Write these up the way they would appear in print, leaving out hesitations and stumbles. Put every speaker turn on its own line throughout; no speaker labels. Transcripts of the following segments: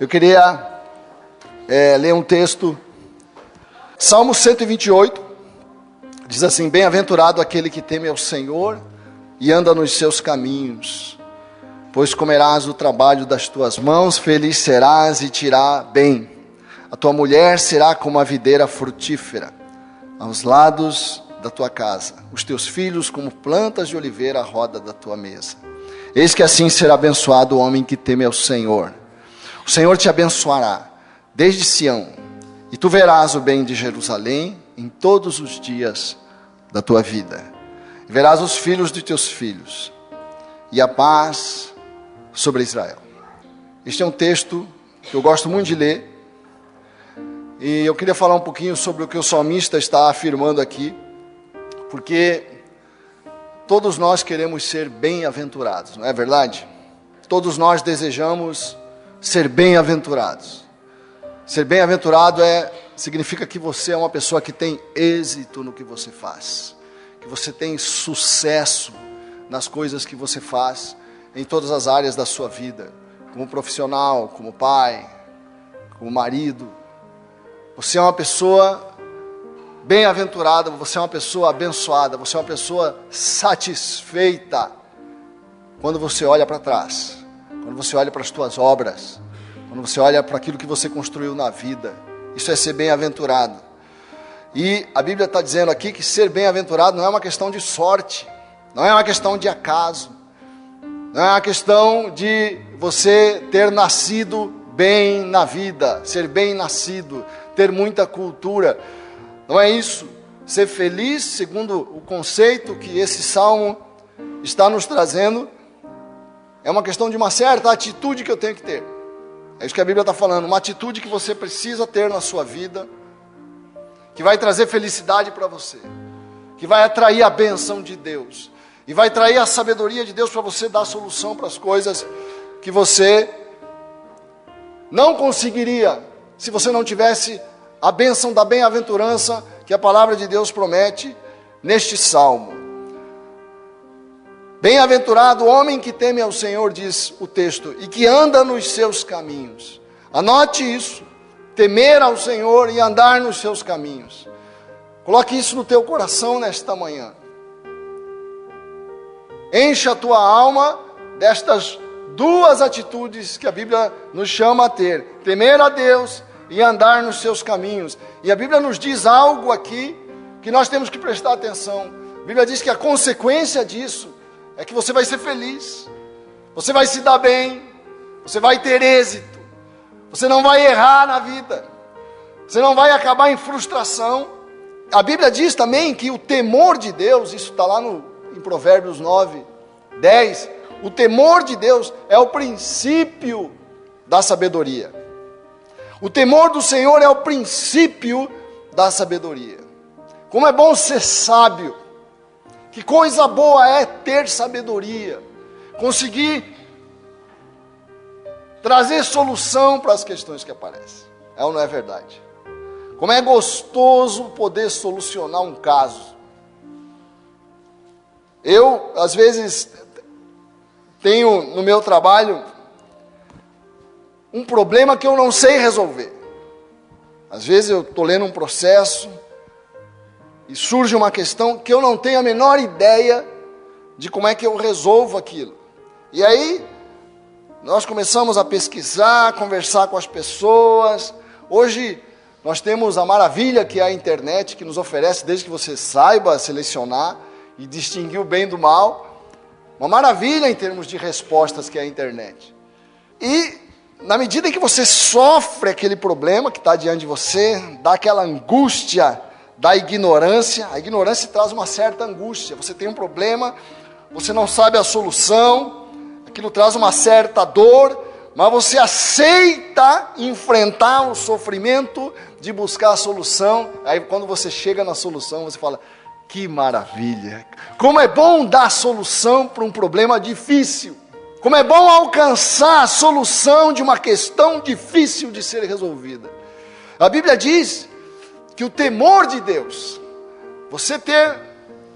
Eu queria ler um texto, Salmo 128, diz assim: bem-aventurado aquele que teme ao Senhor e anda nos seus caminhos, pois comerás do trabalho das tuas mãos, feliz serás e te irá bem. A tua mulher será como a videira frutífera aos lados da tua casa, os teus filhos como plantas de oliveira à roda da tua mesa. Eis que assim será abençoado o homem que teme ao Senhor. O Senhor te abençoará desde Sião, e tu verás o bem de Jerusalém em todos os dias da tua vida. E verás os filhos de teus filhos, e a paz sobre Israel. Este é um texto que eu gosto muito de ler, e eu queria falar um pouquinho sobre o que o salmista está afirmando aqui, porque todos nós queremos ser bem-aventurados, não é verdade? Todos nós desejamos ser bem-aventurados. Ser bem-aventurado significa que você é uma pessoa que tem êxito no que você faz, que você tem sucesso nas coisas que você faz, em todas as áreas da sua vida, como profissional, como pai, como marido. Você é uma pessoa bem-aventurada, você é uma pessoa abençoada, você é uma pessoa satisfeita quando você olha para trás, quando você olha para as tuas obras, quando você olha para aquilo que você construiu na vida. Isso é ser bem-aventurado. E a Bíblia está dizendo aqui que ser bem-aventurado não é uma questão de sorte, não é uma questão de acaso, não é uma questão de você ter nascido bem na vida, ser bem-nascido, ter muita cultura. Não é isso. Ser feliz, segundo o conceito que esse salmo está nos trazendo, é uma questão de uma certa atitude que eu tenho que ter. É isso que a Bíblia está falando, uma atitude que você precisa ter na sua vida, que vai trazer felicidade para você, que vai atrair a bênção de Deus, e vai trazer a sabedoria de Deus para você dar solução para as coisas que você não conseguiria, se você não tivesse a bênção da bem-aventurança que a palavra de Deus promete neste salmo. Bem-aventurado o homem que teme ao Senhor, diz o texto, e que anda nos seus caminhos. Anote isso, temer ao Senhor e andar nos seus caminhos. Coloque isso no teu coração nesta manhã. Encha a tua alma destas duas atitudes que a Bíblia nos chama a ter: temer a Deus e andar nos seus caminhos. E a Bíblia nos diz algo aqui que nós temos que prestar atenção. A Bíblia diz que a consequência disso é que você vai ser feliz, você vai se dar bem, você vai ter êxito, você não vai errar na vida, você não vai acabar em frustração. A Bíblia diz também que o temor de Deus, isso está lá em Provérbios 9, 10, o temor de Deus é o princípio da sabedoria. O temor do Senhor é o princípio da sabedoria. Como é bom ser sábio. Que coisa boa é ter sabedoria, conseguir trazer solução para as questões que aparecem. É ou não é verdade? Como é gostoso poder solucionar um caso. Eu, às vezes, tenho no meu trabalho um problema que eu não sei resolver. Às vezes eu estou lendo um processo e surge uma questão que eu não tenho a menor ideia de como é que eu resolvo aquilo. E aí, nós começamos a pesquisar, conversar com as pessoas. Hoje, nós temos a maravilha que é a internet, que nos oferece, desde que você saiba selecionar e distinguir o bem do mal, uma maravilha em termos de respostas que é a internet. E, na medida em que você sofre aquele problema que está diante de você, dá aquela angústia da ignorância. A ignorância traz uma certa angústia. Você tem um problema, você não sabe a solução, aquilo traz uma certa dor, mas você aceita enfrentar o sofrimento de buscar a solução. Aí quando você chega na solução, você fala: que maravilha! Como é bom dar solução para um problema difícil. Como é bom alcançar a solução de uma questão difícil de ser resolvida. A Bíblia diz que o temor de Deus, você ter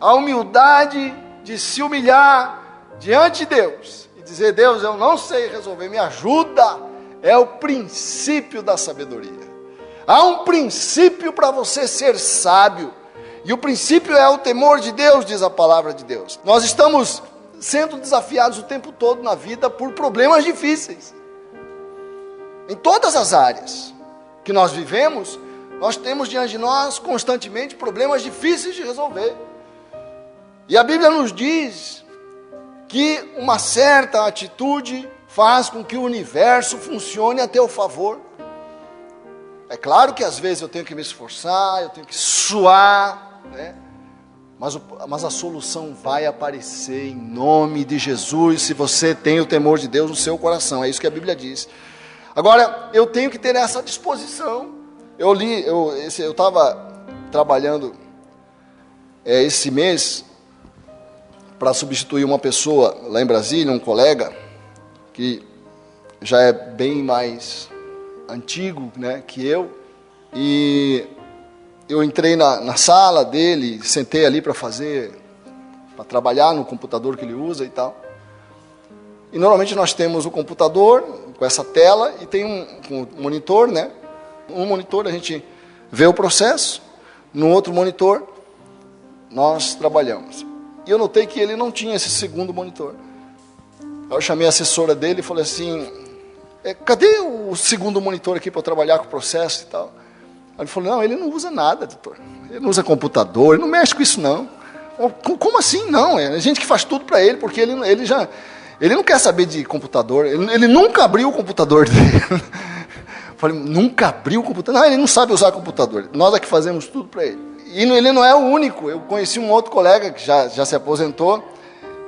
a humildade de se humilhar diante de Deus e dizer: Deus, eu não sei resolver, me ajuda. é o princípio da sabedoria. Há um princípio para você ser sábio. E o princípio é o temor de Deus, diz a palavra de Deus. Nós estamos sendo desafiados o tempo todo na vida por problemas difíceis. Em todas as áreas que nós vivemos, nós temos diante de nós constantemente problemas difíceis de resolver. E a Bíblia nos diz que uma certa atitude faz com que o universo funcione a teu favor. É claro que às vezes eu tenho que me esforçar, eu tenho que suar, né? Mas a solução vai aparecer em nome de Jesus, se você tem o temor de Deus no seu coração. É isso que a Bíblia diz. Agora, eu tenho que ter essa disposição. Eu estava trabalhando esse mês para substituir uma pessoa lá em Brasília, um colega, que já é bem mais antigo, né, que eu, e eu entrei na sala dele, sentei ali para trabalhar no computador que ele usa e tal. E normalmente nós temos o computador com essa tela e tem um monitor, né? Um monitor a gente vê o processo, no outro monitor nós trabalhamos. E eu notei que ele não tinha esse segundo monitor. Eu chamei a assessora dele e falei assim: cadê o segundo monitor aqui para eu trabalhar com o processo e tal? Ele falou: não, ele não usa nada, doutor. Ele não usa computador, ele não mexe com isso não. Como assim não? É a gente que faz tudo para ele, porque ele não quer saber de computador. Ele nunca abriu o computador dele. Falei: nunca abriu o computador? Não, ele não sabe usar computador. Nós é que fazemos tudo para ele. E ele não é o único. Eu conheci um outro colega que já se aposentou.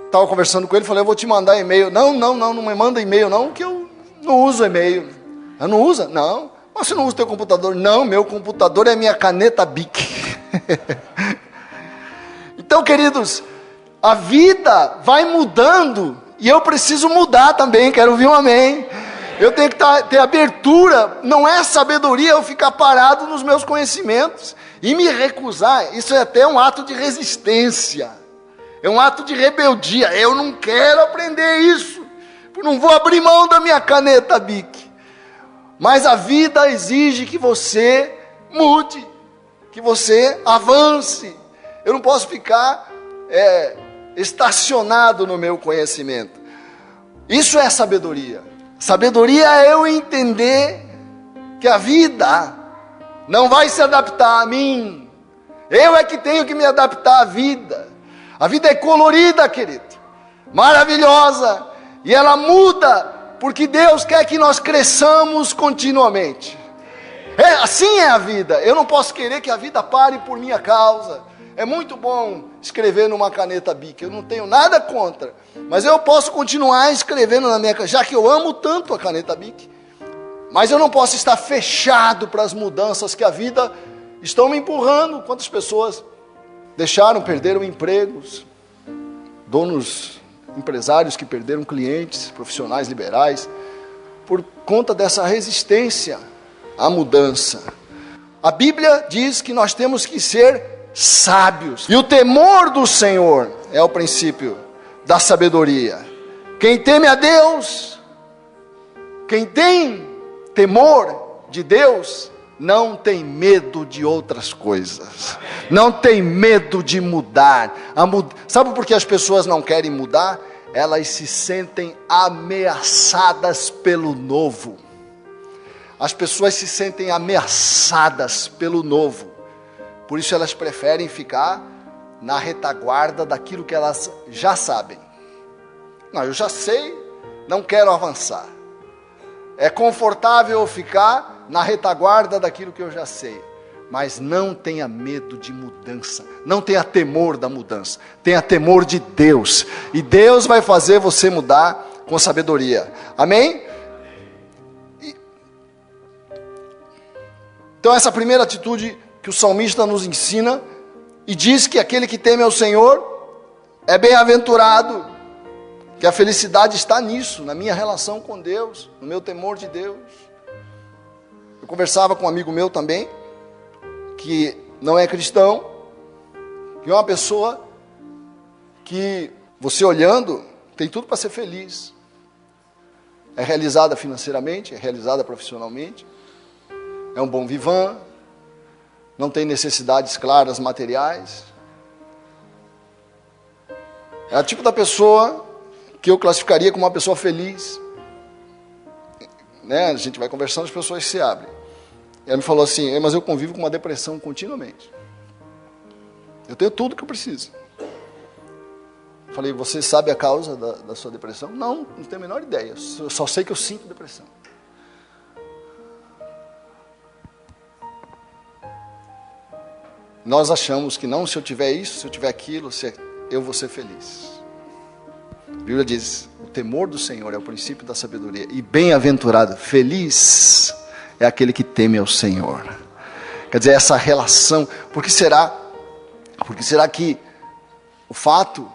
Estava conversando com ele, falei: eu vou te mandar e-mail. Não me manda e-mail não, que eu não uso e-mail. Eu não usa? Não. Mas você não usa o teu computador? Não, meu computador é minha caneta Bic. Então, queridos, a vida vai mudando e eu preciso mudar também. Quero ouvir um amém. Eu tenho que ter abertura. Não é sabedoria eu ficar parado nos meus conhecimentos e me recusar. Isso é até um ato de resistência. É um ato de rebeldia. Eu não quero aprender isso. Não vou abrir mão da minha caneta Bic. Mas a vida exige que você mude, que você avance. Eu não posso ficar estacionado no meu conhecimento. Isso é sabedoria. Sabedoria é eu entender que a vida não vai se adaptar a mim. Eu é que tenho que me adaptar à vida. A vida é colorida, querido, maravilhosa, e ela muda, porque Deus quer que nós cresçamos continuamente. Assim é a vida. Eu não posso querer que a vida pare por minha causa. É muito bom escrever numa caneta Bic, eu não tenho nada contra, mas eu posso continuar escrevendo na minha caneta, já que eu amo tanto a caneta Bic. Mas eu não posso estar fechado para as mudanças que a vida estão me empurrando. Quantas pessoas perderam empregos, empresários que perderam clientes, profissionais liberais, por conta dessa resistência à mudança. A Bíblia diz que nós temos que ser sábios, e o temor do Senhor é o princípio da sabedoria. Quem teme a Deus, quem tem temor de Deus, não tem medo de outras coisas, não tem medo de mudar. Sabe por que as pessoas não querem mudar? Elas se sentem ameaçadas pelo novo. As pessoas se sentem ameaçadas pelo novo. Por isso elas preferem ficar na retaguarda daquilo que elas já sabem. Não, eu já sei, não quero avançar. É confortável ficar na retaguarda daquilo que eu já sei. Mas não tenha medo de mudança. Não tenha temor da mudança. Tenha temor de Deus. E Deus vai fazer você mudar com sabedoria. Amém? Então essa primeira atitude que o salmista nos ensina, e diz que aquele que teme ao Senhor é bem-aventurado, que a felicidade está nisso, na minha relação com Deus, no meu temor de Deus. Eu conversava com um amigo meu também, que não é cristão, que é uma pessoa que você olhando, tem tudo para ser feliz. é realizada financeiramente, é realizada profissionalmente, é um bom vivant, não tem necessidades claras materiais. É o tipo da pessoa que eu classificaria como uma pessoa feliz. Né? A gente vai conversando, as pessoas se abrem. Ela me falou assim, mas eu convivo com uma depressão continuamente. Eu tenho tudo que eu preciso. Falei, você sabe a causa da sua depressão? Não tenho a menor ideia. Eu só sei que eu sinto depressão. Nós achamos que não, se eu tiver isso, se eu tiver aquilo, eu vou ser feliz. A Bíblia diz, o temor do Senhor é o princípio da sabedoria. E bem-aventurado, feliz é aquele que teme ao Senhor. Quer dizer, essa relação. Por que será que o fato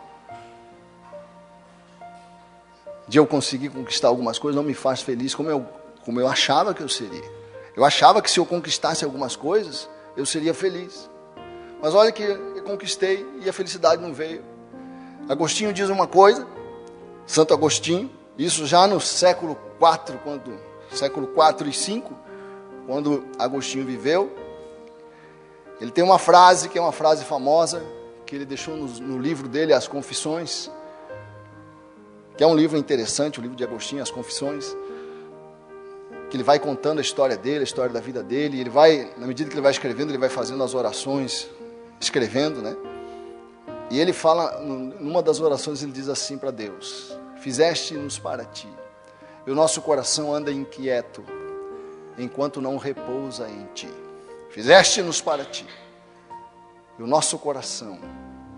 de eu conseguir conquistar algumas coisas não me faz feliz como eu achava que eu seria? Eu achava que se eu conquistasse algumas coisas, eu seria feliz. Mas olha que eu conquistei e a felicidade não veio. Agostinho diz uma coisa, Santo Agostinho, isso já no século IV, século IV e V, quando Agostinho viveu. Ele tem uma frase, que é uma frase famosa, que ele deixou no livro dele, As Confissões, que é um livro interessante, o livro de Agostinho, As Confissões, que ele vai contando a história dele, a história da vida dele, e ele vai, na medida que ele vai escrevendo, ele vai fazendo as orações, escrevendo, né? E ele fala, numa das orações, ele diz assim para Deus, fizeste-nos para ti, e o nosso coração anda inquieto, enquanto não repousa em ti. Fizeste-nos para ti, e o nosso coração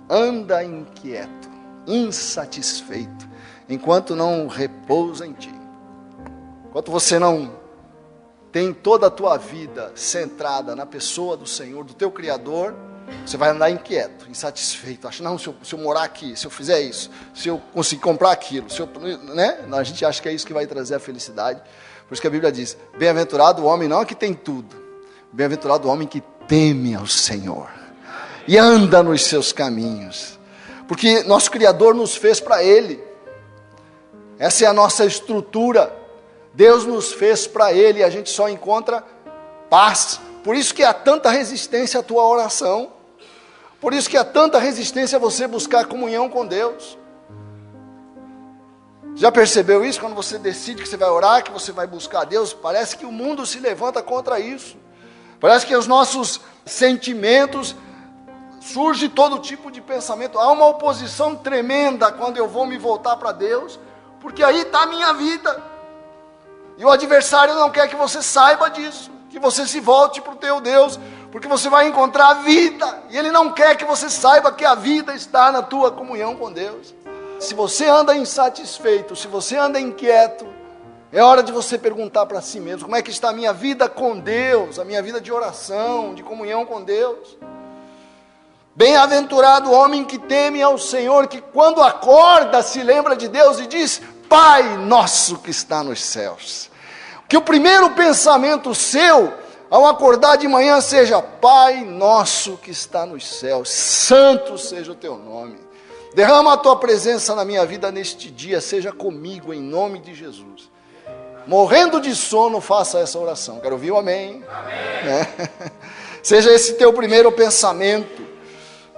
anda inquieto, insatisfeito, enquanto não repousa em ti. Enquanto você não tem toda a tua vida centrada na pessoa do Senhor, do teu Criador, você vai andar inquieto, insatisfeito. Acha, não, se eu morar aqui, se eu fizer isso, se eu conseguir comprar aquilo, né? A gente acha que é isso que vai trazer a felicidade. Por isso que a Bíblia diz, bem-aventurado o homem não é que tem tudo, bem-aventurado o homem que teme ao Senhor e anda nos seus caminhos. Porque nosso Criador nos fez para Ele. Essa é a nossa estrutura. Deus nos fez para Ele e a gente só encontra paz. Por isso que há tanta resistência à tua oração. Por isso que há tanta resistência a você buscar comunhão com Deus. Já percebeu isso? Quando você decide que você vai orar, que você vai buscar a Deus, parece que o mundo se levanta contra isso. Parece que os nossos sentimentos, surge todo tipo de pensamento. Há uma oposição tremenda quando eu vou me voltar para Deus, porque aí está a minha vida. E o adversário não quer que você saiba disso, que você se volte para o teu Deus, porque você vai encontrar a vida, e Ele não quer que você saiba que a vida está na tua comunhão com Deus. Se você anda insatisfeito, se você anda inquieto, é hora de você perguntar para si mesmo, como é que está a minha vida com Deus, a minha vida de oração, de comunhão com Deus? Bem-aventurado o homem que teme ao Senhor, que quando acorda se lembra de Deus e diz, Pai nosso que está nos céus. Que o primeiro pensamento seu, ao acordar de manhã, seja, Pai nosso que está nos céus, santo seja o teu nome. Derrama a tua presença na minha vida neste dia, seja comigo em nome de Jesus. Morrendo de sono, faça essa oração. Quero ouvir o amém. Amém. Seja esse teu primeiro pensamento.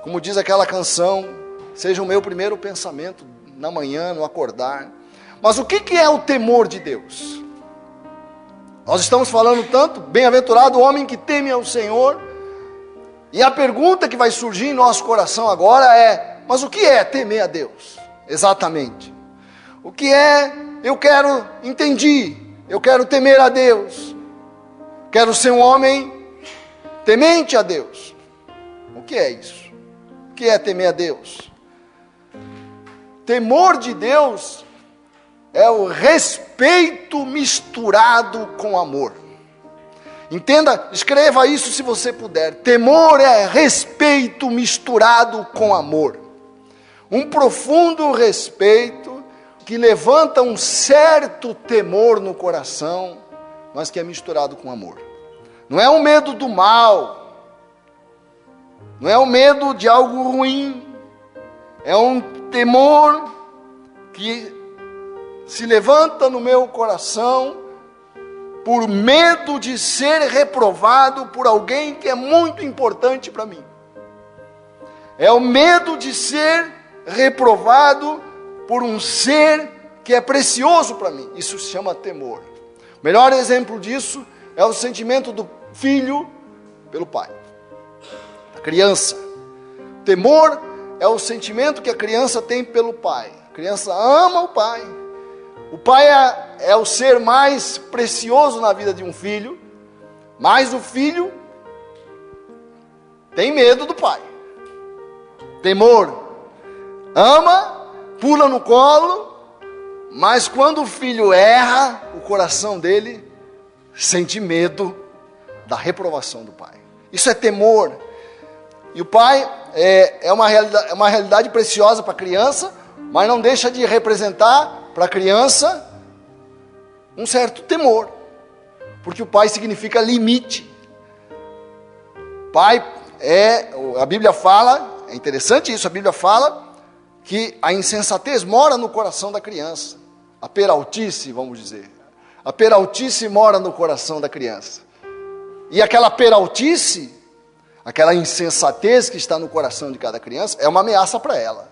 Como diz aquela canção, seja o meu primeiro pensamento na manhã, no acordar. Mas o que é o temor de Deus? Nós estamos falando tanto, bem-aventurado o homem que teme ao Senhor. E a pergunta que vai surgir em nosso coração agora é, mas o que é temer a Deus? Exatamente. O que é, entendi, eu quero temer a Deus. Quero ser um homem temente a Deus. O que é isso? O que é temer a Deus? Temor de Deus é o respeito misturado com amor. Entenda, escreva isso se você puder. Temor é respeito misturado com amor. Um profundo respeito que levanta um certo temor no coração, mas que é misturado com amor. Não é o medo do mal, não é o medo de algo ruim, é um temor que se levanta no meu coração por medo de ser reprovado por alguém que é muito importante para mim. É o medo de ser reprovado por um ser que é precioso para mim. Isso se chama temor. O melhor exemplo disso é o sentimento do filho pelo pai. A criança. Temor é o sentimento que a criança tem pelo pai. A criança ama o pai. O pai é o ser mais precioso na vida de um filho, mas o filho tem medo do pai. Temor. Ama, pula no colo, mas quando o filho erra, o coração dele sente medo da reprovação do pai. Isso é temor. E o pai é uma realidade preciosa para a criança, mas não deixa de representar para a criança um certo temor, porque o pai significa limite. Pai a Bíblia fala, é interessante isso, a Bíblia fala que a insensatez mora no coração da criança, a peraltice, vamos dizer, a peraltice mora no coração da criança, e aquela peraltice, aquela insensatez que está no coração de cada criança, é uma ameaça para ela,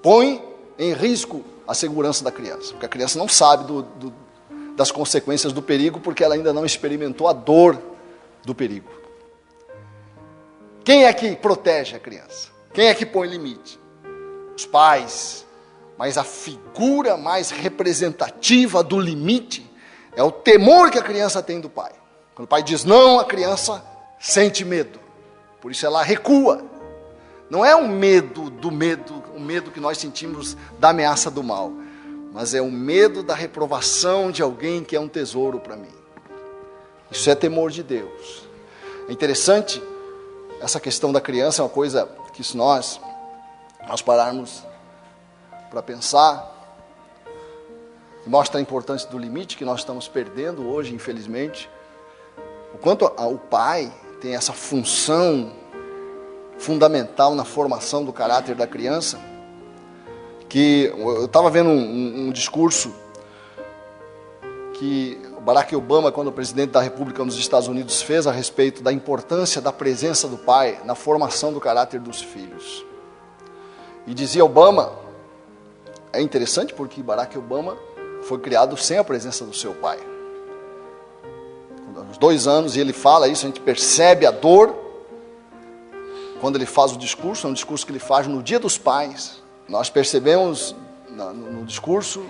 põe em risco a segurança da criança, porque a criança não sabe das consequências do perigo, porque ela ainda não experimentou a dor do perigo. Quem é que protege a criança? Quem é que põe limite? Os pais. Mas a figura mais representativa do limite é o temor que a criança tem do pai. Quando o pai diz não, a criança sente medo, por isso ela recua. Não é o medo que nós sentimos da ameaça do mal, mas é o medo da reprovação de alguém que é um tesouro para mim. Isso é temor de Deus. É interessante, essa questão da criança é uma coisa que se nós pararmos para pensar, mostra a importância do limite que nós estamos perdendo hoje, infelizmente. O quanto o pai tem essa função fundamental na formação do caráter da criança, que eu estava vendo um discurso que o Barack Obama, quando o presidente da República nos Estados Unidos, fez a respeito da importância da presença do pai na formação do caráter dos filhos. E dizia Obama, é interessante porque Barack Obama foi criado sem a presença do seu pai. Aos 2 anos, e ele fala isso, a gente percebe a dor quando ele faz o discurso, é um discurso que ele faz no Dia dos Pais. Nós percebemos no discurso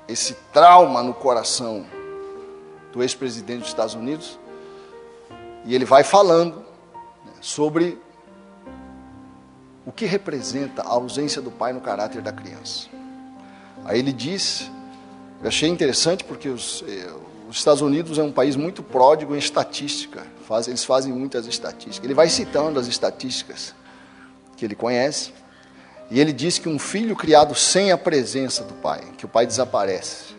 esse trauma no coração do ex-presidente dos Estados Unidos, e ele vai falando sobre o que representa a ausência do pai no caráter da criança. Aí ele diz, eu achei interessante porque os Estados Unidos é um país muito pródigo em estatística, eles fazem muitas estatísticas. Ele vai citando as estatísticas que ele conhece, e ele diz que um filho criado sem a presença do pai, que o pai desaparece,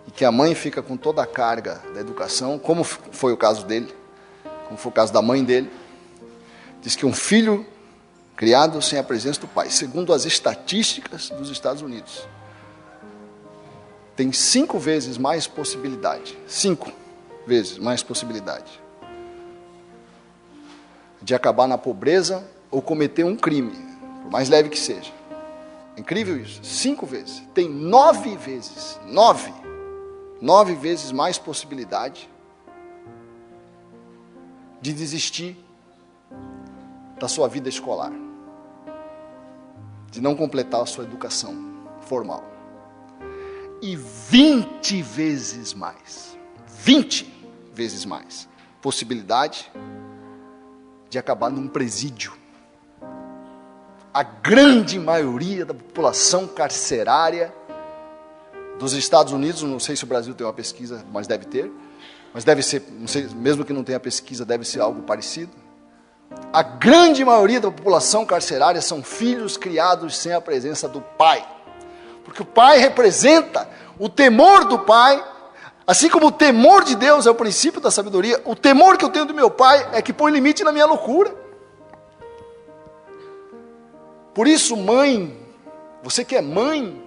e que a mãe fica com toda a carga da educação, como foi o caso dele, como foi o caso da mãe dele, diz que um filho criado sem a presença do pai, segundo as estatísticas dos Estados Unidos, tem 5 vezes mais possibilidade, 5 vezes mais possibilidade de acabar na pobreza ou cometer um crime, por mais leve que seja. É incrível isso, 5 vezes. Tem 9 vezes, 9 vezes mais possibilidade de desistir da sua vida escolar, de não completar a sua educação formal. E 20 vezes mais possibilidade de acabar num presídio. A grande maioria da população carcerária dos Estados Unidos, não sei se o Brasil tem uma pesquisa, mas deve ter, mas deve ser, não sei, mesmo que não tenha pesquisa, deve ser algo parecido. A grande maioria da população carcerária são filhos criados sem a presença do pai. Porque o pai representa o temor do pai, assim como o temor de Deus é o princípio da sabedoria, o temor que eu tenho do meu pai é que põe limite na minha loucura. Por isso, mãe, você que é mãe,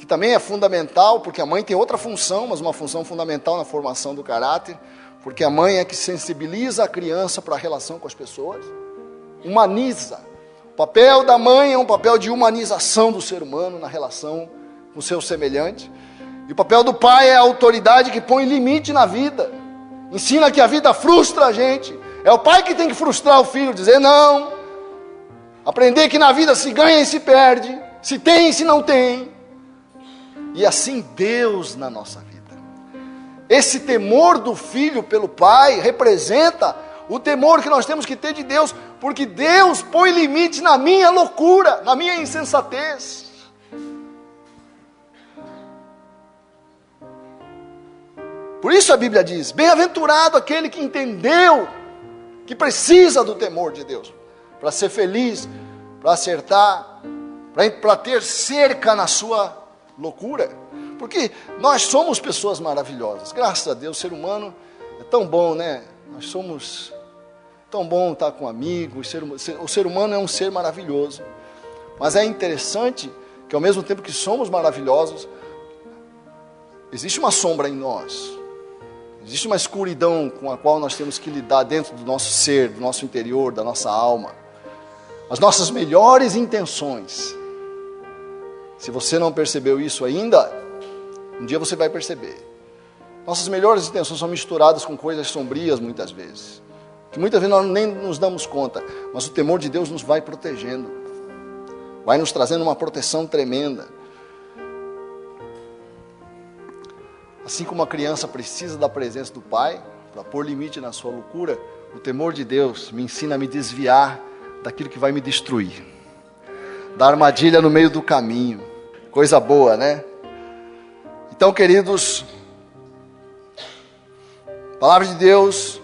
também é fundamental, porque a mãe tem outra função, mas uma função fundamental na formação do caráter, porque a mãe é que sensibiliza a criança para a relação com as pessoas, humaniza. O papel da mãe é um papel de humanização do ser humano na relação com o seu semelhante. E o papel do pai é a autoridade que põe limite na vida, ensina que a vida frustra a gente. É o pai que tem que frustrar o filho, dizer não, aprender que na vida se ganha e se perde, se tem e se não tem. E assim Deus na nossa vida. Esse temor do filho pelo pai representa o temor que nós temos que ter de Deus, porque Deus põe limite na minha loucura, na minha insensatez. Por isso a Bíblia diz, bem-aventurado aquele que entendeu que precisa do temor de Deus, para ser feliz, para acertar, para ter cerca na sua loucura, porque nós somos pessoas maravilhosas, graças a Deus. O ser humano é tão bom, né? Nós somos tão bom estar com amigos, o ser humano é um ser maravilhoso, mas é interessante que ao mesmo tempo que somos maravilhosos, existe uma sombra em nós, existe uma escuridão com a qual nós temos que lidar dentro do nosso ser, do nosso interior, da nossa alma. As nossas melhores intenções, se você não percebeu isso ainda, um dia você vai perceber. Nossas melhores intenções são misturadas com coisas sombrias muitas vezes, que muitas vezes nós nem nos damos conta, mas o temor de Deus nos vai protegendo, vai nos trazendo uma proteção tremenda. Assim como a criança precisa da presença do pai, para pôr limite na sua loucura, o temor de Deus me ensina a me desviar daquilo que vai me destruir, da armadilha no meio do caminho. Coisa boa, né? Então, queridos, a palavra de Deus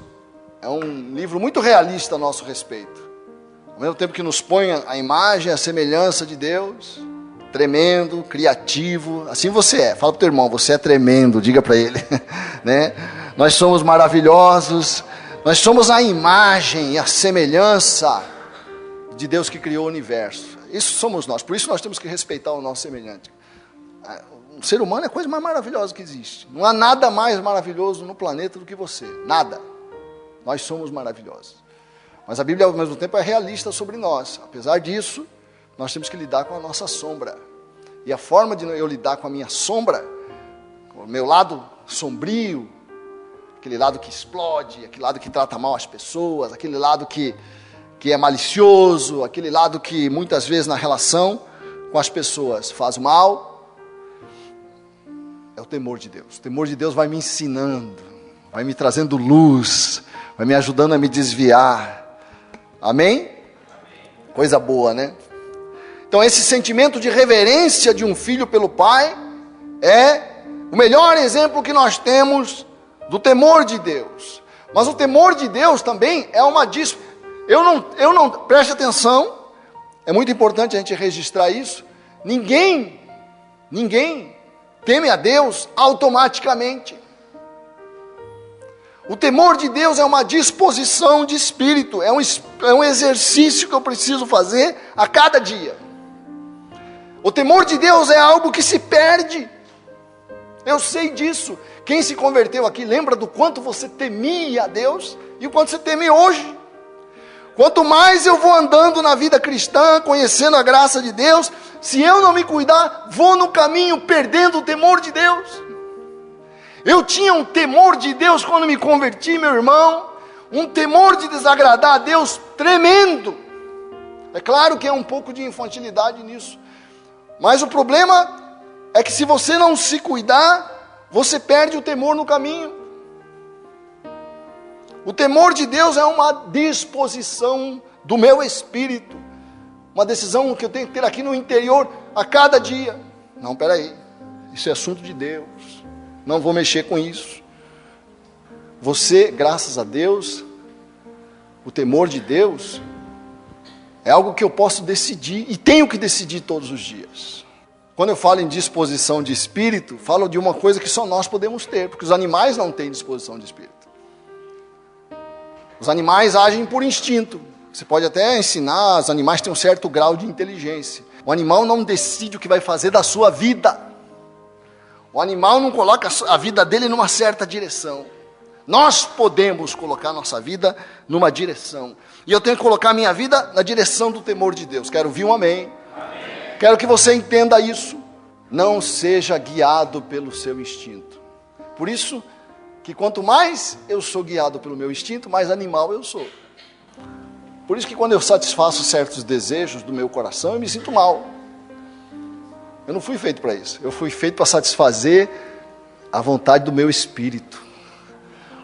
é um livro muito realista a nosso respeito. Ao mesmo tempo que nos põe a imagem, a semelhança de Deus, tremendo, criativo, assim você é. Fala para o teu irmão, você é tremendo, diga para ele, né? Nós somos maravilhosos, nós somos a imagem e a semelhança de Deus que criou o universo. Isso somos nós, por isso nós temos que respeitar o nosso semelhante. O ser humano é a coisa mais maravilhosa que existe. Não há nada mais maravilhoso no planeta do que você, nada. Nós somos maravilhosos. Mas a Bíblia ao mesmo tempo é realista sobre nós. Apesar disso, nós temos que lidar com a nossa sombra. E a forma de eu lidar com a minha sombra, com o meu lado sombrio, aquele lado que explode, aquele lado que trata mal as pessoas, aquele lado que é malicioso, aquele lado que muitas vezes na relação com as pessoas faz mal, é o temor de Deus. O temor de Deus vai me ensinando, vai me trazendo luz, vai me ajudando a me desviar. Amém? Coisa boa, né? Então esse sentimento de reverência de um filho pelo pai é o melhor exemplo que nós temos do temor de Deus. Mas o temor de Deus também é uma eu não, preste atenção, é muito importante a gente registrar isso. Ninguém teme a Deus automaticamente. O temor de Deus é uma disposição de espírito, é um exercício que eu preciso fazer a cada dia. O temor de Deus é algo que se perde, eu sei disso. Quem se converteu aqui lembra do quanto você temia a Deus e o quanto você teme hoje. Quanto mais eu vou andando na vida cristã, conhecendo a graça de Deus, se eu não me cuidar, vou no caminho perdendo o temor de Deus. Eu tinha um temor de Deus quando me converti, meu irmão, um temor de desagradar a Deus tremendo. É claro que é um pouco de infantilidade nisso, mas o problema é que se você não se cuidar, você perde o temor no caminho. O temor de Deus é uma disposição do meu espírito, uma decisão que eu tenho que ter aqui no interior a cada dia. Não, peraí, isso é assunto de Deus, não vou mexer com isso. Você, graças a Deus, o temor de Deus é algo que eu posso decidir e tenho que decidir todos os dias. Quando eu falo em disposição de espírito, falo de uma coisa que só nós podemos ter, porque os animais não têm disposição de espírito. Os animais agem por instinto. Você pode até ensinar, os animais têm um certo grau de inteligência. O animal não decide o que vai fazer da sua vida. O animal não coloca a vida dele numa certa direção. Nós podemos colocar nossa vida numa direção. E eu tenho que colocar a minha vida na direção do temor de Deus. Quero ouvir um amém. Amém. Quero que você entenda isso. Não seja guiado pelo seu instinto. Por isso que quanto mais eu sou guiado pelo meu instinto, mais animal eu sou. Por isso que quando eu satisfaço certos desejos do meu coração, eu me sinto mal. Eu não fui feito para isso. Eu fui feito para satisfazer a vontade do meu espírito.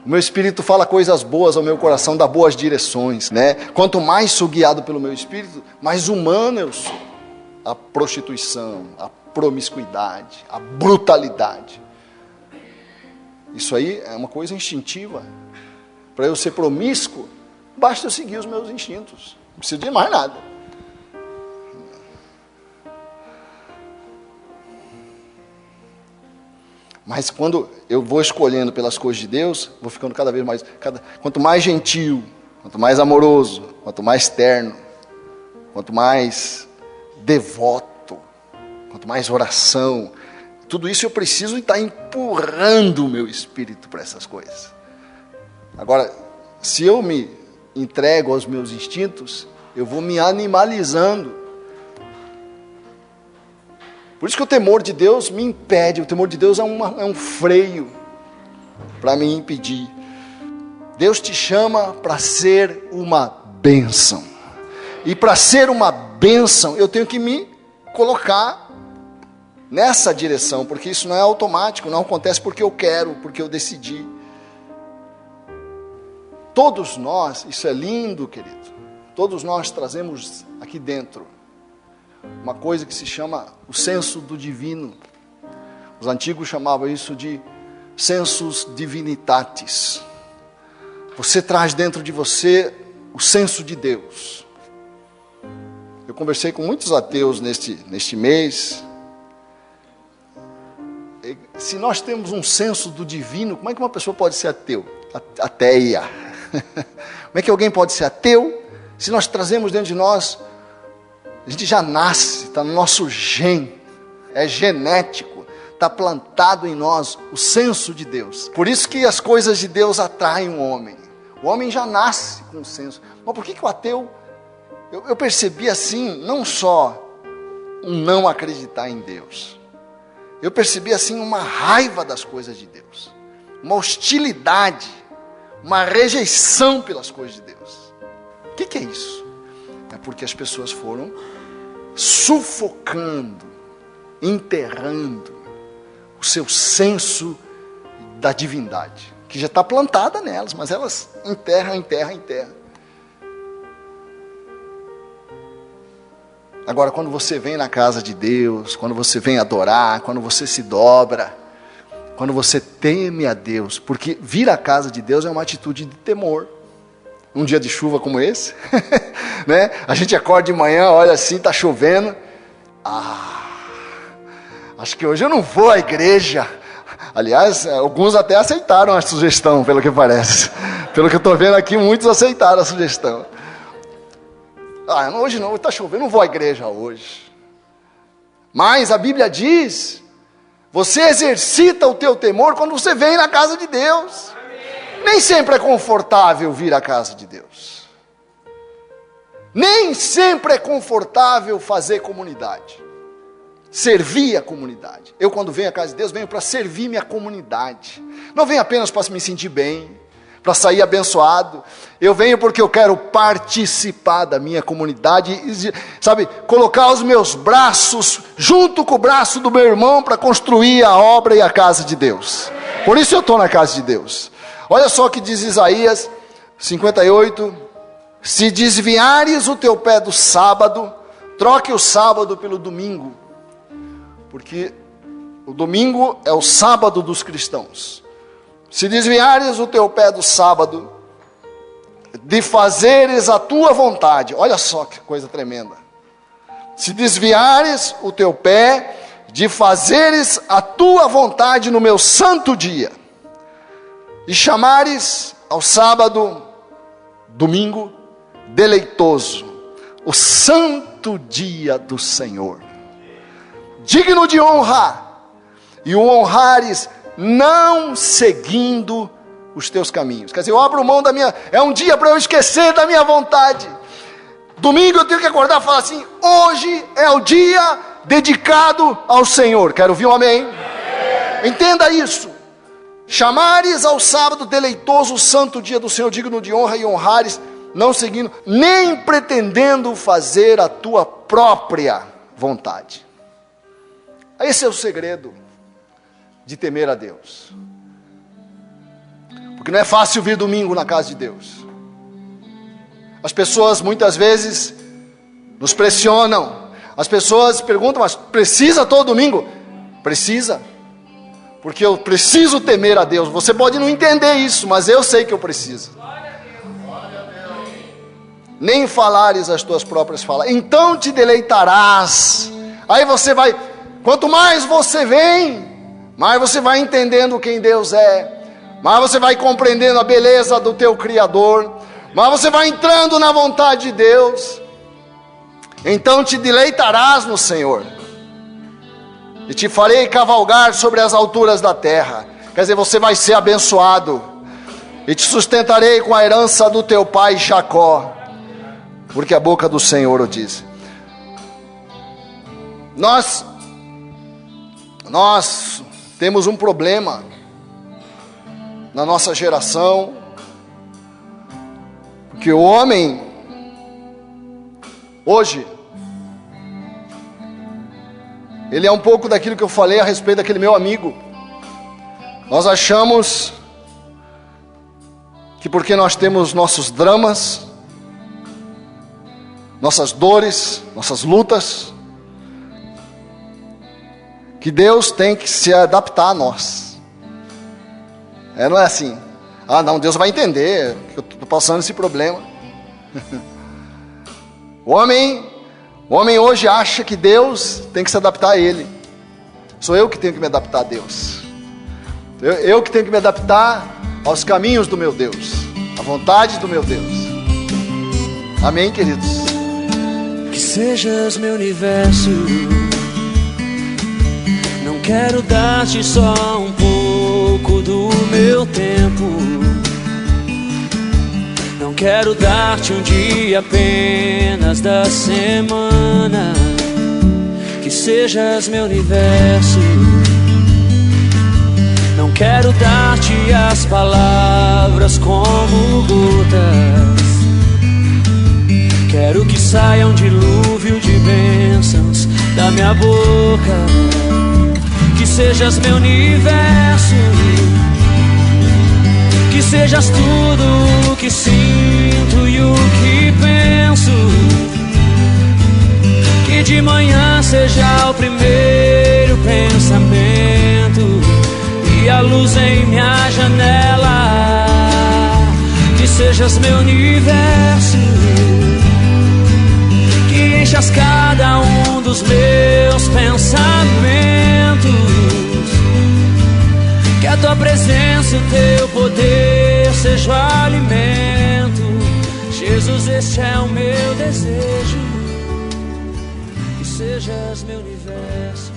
O meu espírito fala coisas boas ao meu coração, dá boas direções, né? Quanto mais sou guiado pelo meu espírito, mais humano eu sou. A prostituição, a promiscuidade, a brutalidade. Isso aí é uma coisa instintiva. Para eu ser promíscuo, basta eu seguir os meus instintos. Não preciso de mais nada. Mas quando eu vou escolhendo pelas coisas de Deus, vou ficando cada vez mais... Quanto mais gentil, quanto mais amoroso, quanto mais terno, quanto mais devoto, quanto mais oração, tudo isso eu preciso estar empurrando o meu espírito para essas coisas. Agora, se eu me entrego aos meus instintos, eu vou me animalizando. Por isso que o temor de Deus me impede. O temor de Deus é um freio para me impedir. Deus te chama para ser uma bênção. E para ser uma bênção, eu tenho que me colocar nessa direção, porque isso não é automático, não acontece porque eu quero, porque eu decidi. Todos nós, isso é lindo, querido, todos nós trazemos aqui dentro uma coisa que se chama o senso do divino. Os antigos chamavam isso de sensus divinitatis. Você traz dentro de você o senso de Deus. Eu conversei com muitos ateus neste mês. Se nós temos um senso do divino, como é que uma pessoa pode ser ateu? Ateia. Como é que alguém pode ser ateu se nós trazemos dentro de nós? A gente já nasce, está no nosso gene, é genético, está plantado em nós o senso de Deus. Por isso que as coisas de Deus atraem o homem. O homem já nasce com o senso. Mas por que o ateu, eu percebi assim, não só um não acreditar em Deus, eu percebi assim uma raiva das coisas de Deus, uma hostilidade, uma rejeição pelas coisas de Deus. O que é isso? É porque as pessoas foram sufocando, enterrando o seu senso da divindade, que já está plantada nelas, mas elas enterram. Agora, quando você vem na casa de Deus, quando você vem adorar, quando você se dobra, quando você teme a Deus, porque vir à casa de Deus é uma atitude de temor. Um dia de chuva como esse, né? A gente acorda de manhã, olha assim, está chovendo. Acho que hoje eu não vou à igreja. Aliás, alguns até aceitaram a sugestão, pelo que parece. Pelo que eu estou vendo aqui, muitos aceitaram a sugestão. Hoje não, está chovendo, não vou à igreja hoje. Mas a Bíblia diz, você exercita o teu temor quando você vem na casa de Deus. Nem sempre é confortável vir à casa de Deus. Nem sempre é confortável fazer comunidade. Servir a comunidade. Eu, quando venho à casa de Deus, venho para servir minha comunidade. Não venho apenas para me sentir bem, para sair abençoado. Eu venho porque eu quero participar da minha comunidade, sabe, colocar os meus braços junto com o braço do meu irmão para construir a obra e a casa de Deus. Por isso eu estou na casa de Deus. Olha só o que diz Isaías 58, se desviares o teu pé do sábado, troque o sábado pelo domingo, porque o domingo é o sábado dos cristãos. Se desviares o teu pé do sábado, de fazeres a tua vontade, olha só que coisa tremenda, se desviares o teu pé, de fazeres a tua vontade no meu santo dia, e chamares ao sábado, domingo, deleitoso, o santo dia do Senhor, digno de honra, e o honrares, não seguindo os teus caminhos. Quer dizer, eu abro mão da minha... É um dia para eu esquecer da minha vontade. Domingo eu tenho que acordar e falar assim: hoje é o dia dedicado ao Senhor. Quero ouvir um amém? Entenda isso. Chamares ao sábado deleitoso, o santo dia do Senhor, digno de honra, e honrares, não seguindo, nem pretendendo fazer a tua própria vontade. Esse é o segredo de temer a Deus. Porque não é fácil vir domingo na casa de Deus. As pessoas muitas vezes nos pressionam. As pessoas perguntam: mas precisa todo domingo? Precisa. Porque eu preciso temer a Deus. Você pode não entender isso, mas eu sei que eu preciso. Nem falares as tuas próprias falas, então te deleitarás. Aí você vai, quanto mais você vem, mais você vai entendendo quem Deus é, mais você vai compreendendo a beleza do teu Criador, mais você vai entrando na vontade de Deus. Então te deleitarás no Senhor, e te farei cavalgar sobre as alturas da terra. Quer dizer, você vai ser abençoado, e te sustentarei com a herança do teu pai Jacó, porque a boca do Senhor o diz. Nós temos um problema na nossa geração, porque o homem hoje, ele é um pouco daquilo que eu falei a respeito daquele meu amigo. Nós achamos que porque nós temos nossos dramas, nossas dores, nossas lutas, que Deus tem que se adaptar a nós. Não é assim: ah não, Deus vai entender que eu estou passando esse problema. O homem hoje acha que Deus tem que se adaptar a ele. Sou eu que tenho que me adaptar a Deus. Eu que tenho que me adaptar aos caminhos do meu Deus, à vontade do meu Deus. Amém, queridos?
Que sejas meu universo. Não quero dar-te só um pouco do meu tempo. Não quero dar-te um dia apenas da semana. Que sejas meu universo. Não quero dar-te as palavras como gotas. Quero que saia um dilúvio de bênçãos da minha boca. Que sejas meu universo. Que sejas tudo o que sinto e o que penso. Que de manhã seja o primeiro pensamento e a luz em minha janela. Que sejas meu universo. Que enchas cada um dos meus pensamentos. Que a tua presença e o teu poder seja o alimento. Jesus, este é o meu desejo. Que sejas meu universo.